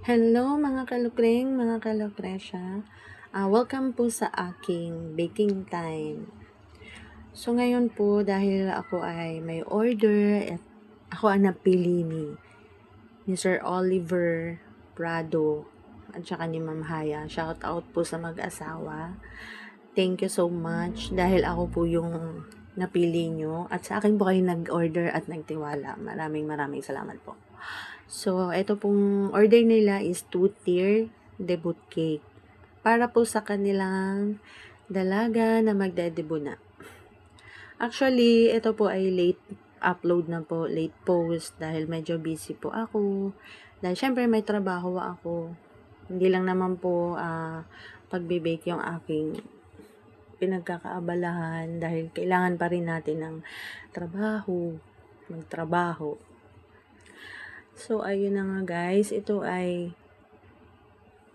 Hello mga kalukring, mga kalokresya. Welcome po sa aking baking time. So ngayon po dahil ako ay may order at ako ang napili ni Sir Oliver Prado at saka ni Ma'am Haya. Shout out po sa mag-asawa. Thank you so much dahil ako po yung napili nyo at sa akin po kayo nag-order at nagtiwala. Maraming salamat po. So, ito pong order nila is 2-tier debut cake. Para po sa kanilang dalaga na magdedebut na. Actually, ito po ay late upload na po, late post dahil medyo busy po ako. Dahil syempre may trabaho ako. Hindi lang naman po pagbe-bake yung aking pinagkakaabalahan dahil kailangan pa rin natin ng magtrabaho. So, ayun na nga guys. Ito ay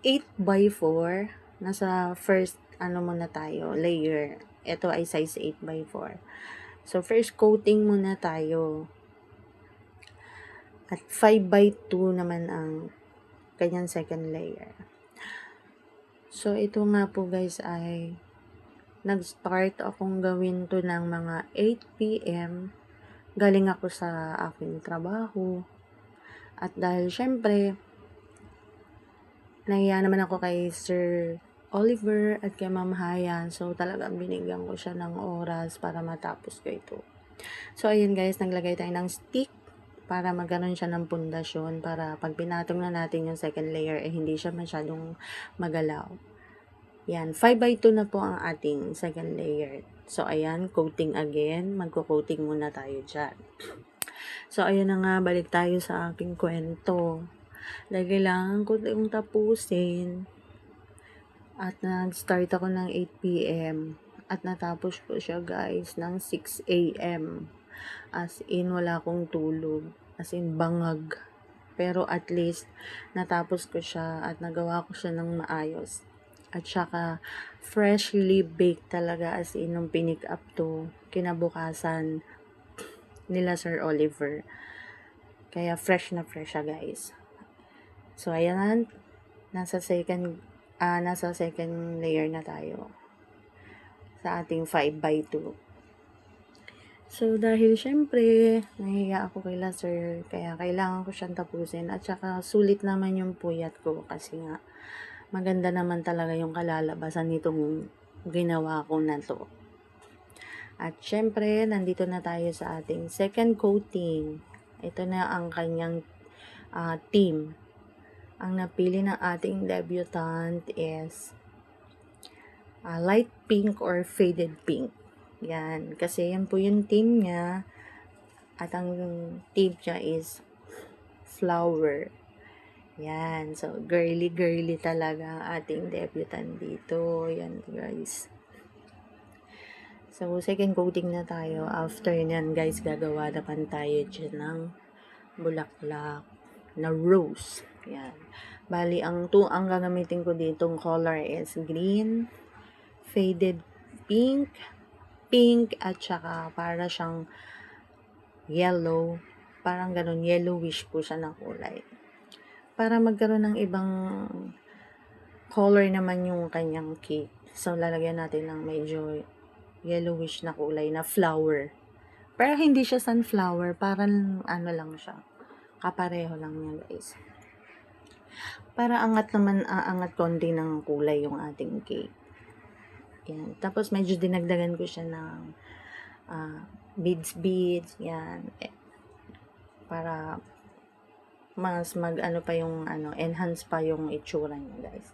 8x4. Nasa first, muna tayo, layer. Ito ay size 8x4. So, first coating muna tayo. At 5x2 naman ang kanyang second layer. So, ito nga po guys ay nag-start akong gawin to ng mga 8 p.m. Galing ako sa aking trabaho. At dahil syempre, nahiya naman ako kay Sir Oliver at kay Ma'am Haya. So, talagang binigyan ko siya ng oras para matapos ko ito. So, ayun guys, naglagay tayo ng stick para magkaroon siya ng pundasyon para pag pinatong na natin yung second layer, hindi siya masyadong magalaw. Yan, 5x2 na po ang ating second layer. So, ayan, coating again. Magko-coating muna tayo dyan. So, ayun na nga, balik tayo sa aking kwento. Dahil kailangan ko yung tapusin. At nag-start ako ng 8 p.m. At natapos ko siya guys ng 6 a.m. As in, wala akong tulog. As in, bangag. Pero at least, natapos ko siya at nagawa ko siya ng maayos. At saka, freshly baked talaga as in, nung pinick up to, kinabukasan nila Sir Oliver. Kaya fresh na fresh siya guys. So, ayan, nasa second layer na tayo sa ating 5x2. So, dahil syempre, nahiya ako kay Sir, kaya kailangan ko siyang tapusin. At saka, sulit naman yung puyat ko kasi nga, maganda naman talaga yung kalalabasan nitong ginawa ko na to. At syempre, nandito na tayo sa ating second coating. Ito na ang kanyang team. Ang napili ng ating debutant is light pink or faded pink. Yan. Kasi yan po yung team niya. At ang team niya is flower. Yan. So, girly talaga ang ating debutant dito. Yan, guys. So, second coating na tayo. After nyan, guys, gagawa naman tayo dyan ng bulaklak na rose. Yan. Bali, ang gagamitin ko ditong color is green, faded pink, at saka para siyang yellow. Parang ganun, yellowish po siya na kulay. Para magkaroon ng ibang color naman yung kanyang cake. So, lalagyan natin ng medyo yellowish na kulay na flower. Pero hindi siya sunflower, parang lang siya. Kapareho lang niya guys. Para angat konti ng kulay yung ating cake. Yan. Tapos medyo dinagdagan ko siya ng beads, yan. Para mas enhance pa yung itsura niya guys.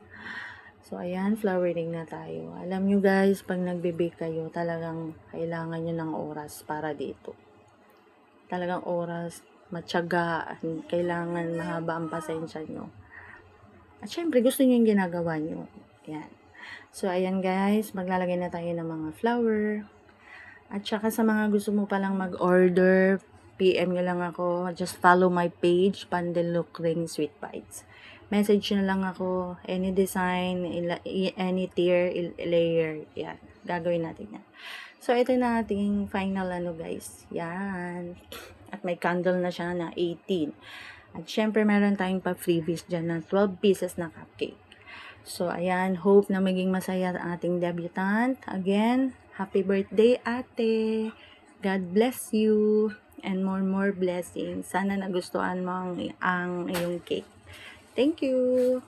So, ayan, flowering na tayo. Alam nyo guys, pag nagbe-bake kayo, talagang kailangan nyo ng oras para dito. Talagang oras, matyaga, kailangan mahaba ang pasensya nyo. At syempre, gusto nyo yung ginagawa nyo. Ayan. So, ayan guys, maglalagay na tayo ng mga flower. At saka sa mga gusto mo palang mag-order, PM nyo lang ako. Just follow my page, Pandeluk Ring Sweet Bites. Message nyo lang ako, any design, any tier, layer, yan, gagawin natin yan. So, ito na ating final guys, yan. At may candle na siya na 18. At syempre, meron tayong pa freebies dyan na 12 pieces na cupcake. So, ayan, hope na maging masaya ang ating debutant. Again, happy birthday, ate! God bless you and more blessings. Sana nagustuhan mo ang iyong cake. Thank you!